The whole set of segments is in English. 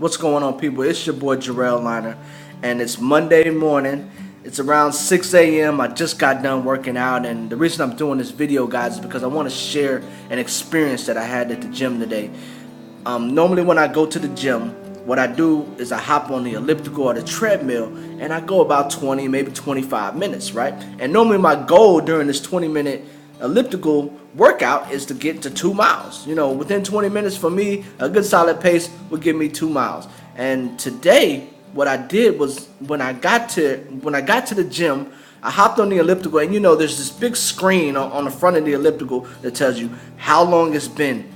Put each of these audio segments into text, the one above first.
What's going on, people? It's your boy Jarrell, and it's Monday morning. It's around 6 a.m. I just got done working out, and the reason I'm doing this video, guys, is because I want to share an experience that I had at the gym today. Normally when I go to the gym, what I do is I hop on the elliptical or the treadmill, and I go about 20, maybe 25 minutes, right? And normally my goal during this 20-minute elliptical workout is to get to 2 miles. You know, within 20 minutes for me, a good solid pace would give me 2 miles. And today, what I did was when I got to the gym, I hopped on the elliptical, and you know, there's this big screen on the front of the elliptical that tells you how long it's been,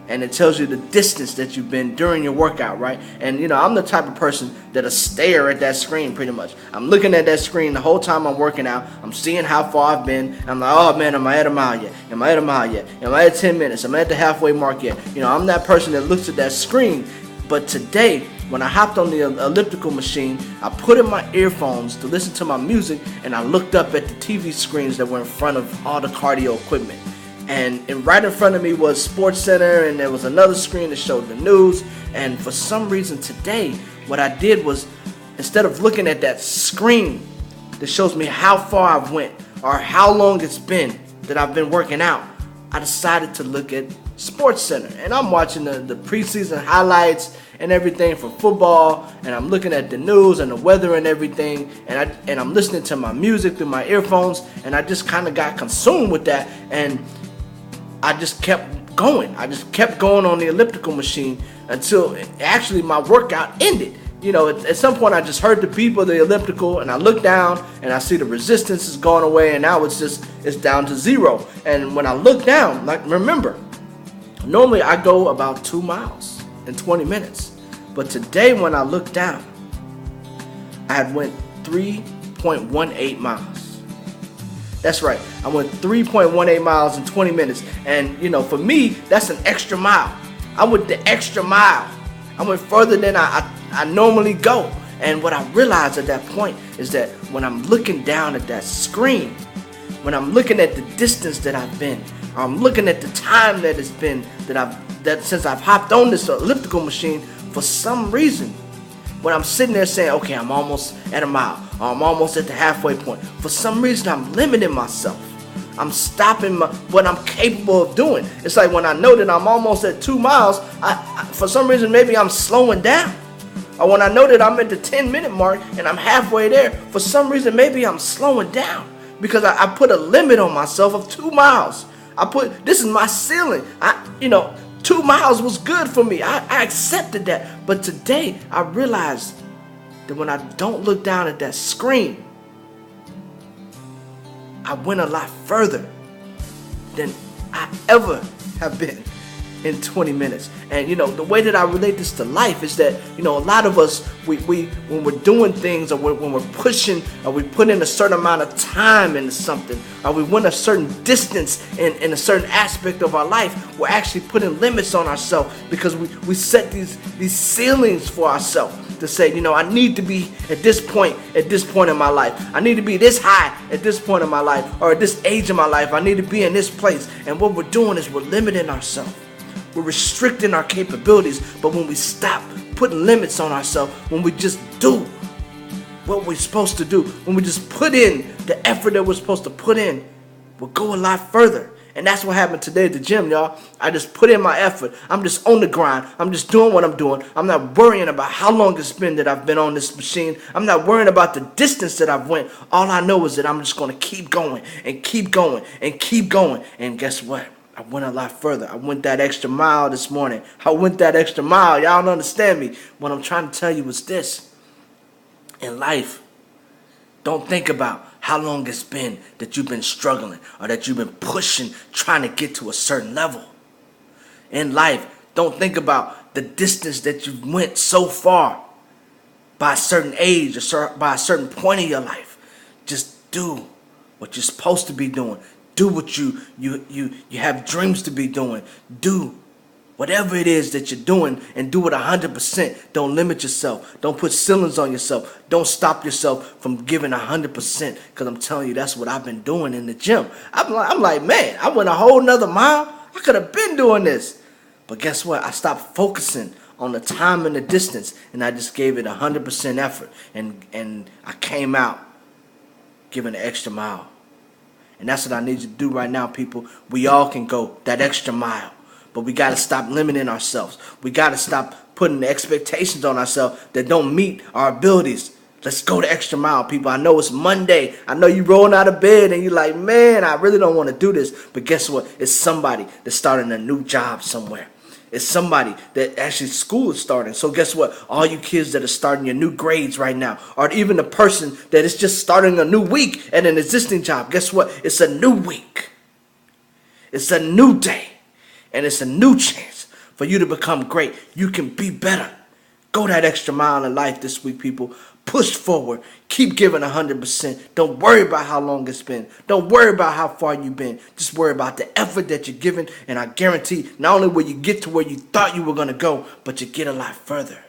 and it tells you the distance that you've been during your workout, right? And you know, I'm the type of person that'll stare at that screen pretty much. I'm looking at that screen the whole time I'm working out. I'm seeing how far I've been. I'm like, oh man, am I at a mile yet? Am I at a mile yet? Am I at 10 minutes? Am I at the halfway mark yet? You know, I'm that person that looks at that screen. But today, when I hopped on the elliptical machine, I put in my earphones to listen to my music, and I looked up at the TV screens that were in front of all the cardio equipment. And right in front of me was Sports Center, and there was another screen that showed the news. And for some reason today, what I did was, instead of looking at that screen that shows me how far I've went or how long it's been that I've been working out, I decided to look at Sports Center. And I'm watching the preseason highlights and everything for football, and I'm looking at the news and the weather and everything, and I'm listening to my music through my earphones, and I just kind of got consumed with that, and I just kept going. I just kept going on the elliptical machine until actually my workout ended. You know, at some point I just heard the beep of the elliptical, and I look down and I see the resistance is gone away, and now it's down to 0. And when I look down, like, remember, normally I go about 2 miles in 20 minutes. But today when I looked down, I had went 3.18 miles. That's right, I went 3.18 miles in 20 minutes. And you know, for me, that's an extra mile. I went the extra mile. I went further than I normally go. And what I realized at that point is that when I'm looking down at that screen, when I'm looking at the distance that I've been, I'm looking at the time that it's been that since I've hopped on this elliptical machine, for some reason, when I'm sitting there saying, okay, I'm almost at a mile, or I'm almost at the halfway point, for some reason I'm limiting myself. I'm stopping what I'm capable of doing. It's like when I know that I'm almost at 2 miles, for some reason maybe I'm slowing down. Or when I know that I'm at the 10-minute mark and I'm halfway there, for some reason maybe I'm slowing down, because I put a limit on myself of 2 miles. This is my ceiling. 2 miles was good for me. I accepted that. But today I realized that when I don't look down at that screen, I went a lot further than I ever have been in 20 minutes. And you know, the way that I relate this to life is that, you know, a lot of us, we when we're doing things, or when we're pushing, or we put in a certain amount of time into something, or we went a certain distance in a certain aspect of our life, we're actually putting limits on ourselves, because we set these ceilings for ourselves to say, you know, I need to be at this point in my life. I need to be this high at this point in my life, or at this age in my life. I need to be in this place. And what we're doing is we're limiting ourselves. We're restricting our capabilities. But when we stop putting limits on ourselves, when we just do what we're supposed to do, when we just put in the effort that we're supposed to put in, we'll go a lot further. And that's what happened today at the gym, y'all. I just put in my effort. I'm just on the grind. I'm just doing what I'm doing. I'm not worrying about how long it's been that I've been on this machine. I'm not worrying about the distance that I've went. All I know is that I'm just going to keep going and keep going and keep going. And guess what? I went a lot further. I went that extra mile this morning. I went that extra mile. Y'all don't understand me. What I'm trying to tell you is this. In life, don't think about how long it's been that you've been struggling, or that you've been pushing, trying to get to a certain level. In life, don't think about the distance that you went so far by a certain age, or by a certain point in your life. Just do what you're supposed to be doing. Do what you have dreams to be doing. Do whatever it is that you're doing, and do it 100%. Don't limit yourself. Don't put ceilings on yourself. Don't stop yourself from giving 100%. Because I'm telling you, that's what I've been doing in the gym. I'm like, man, I went a whole nother mile. I could have been doing this. But guess what? I stopped focusing on the time and the distance, and I just gave it 100% effort, and I came out giving an extra mile. And that's what I need you to do right now, people. We all can go that extra mile, but we got to stop limiting ourselves. We got to stop putting the expectations on ourselves that don't meet our abilities. Let's go the extra mile, people. I know it's Monday. I know you rolling out of bed and you're like, man, I really don't want to do this. But guess what? It's somebody that's starting a new job somewhere. It's somebody that actually school is starting. So guess what? All you kids that are starting your new grades right now, or even the person that is just starting a new week at an existing job, guess what? It's a new week. It's a new day. And it's a new chance for you to become great. You can be better. Go that extra mile in life this week, people. Push forward. Keep giving 100%. Don't worry about how long it's been. Don't worry about how far you've been. Just worry about the effort that you're giving. And I guarantee not only will you get to where you thought you were going to go, but you get a lot further.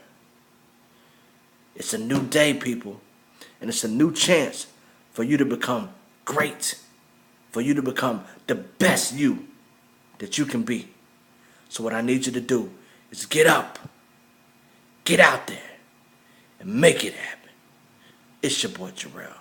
It's a new day, people. And it's a new chance for you to become great. For you to become the best you that you can be. So what I need you to do is get up. Get out there. And make it happen. It's your boy Jarrell.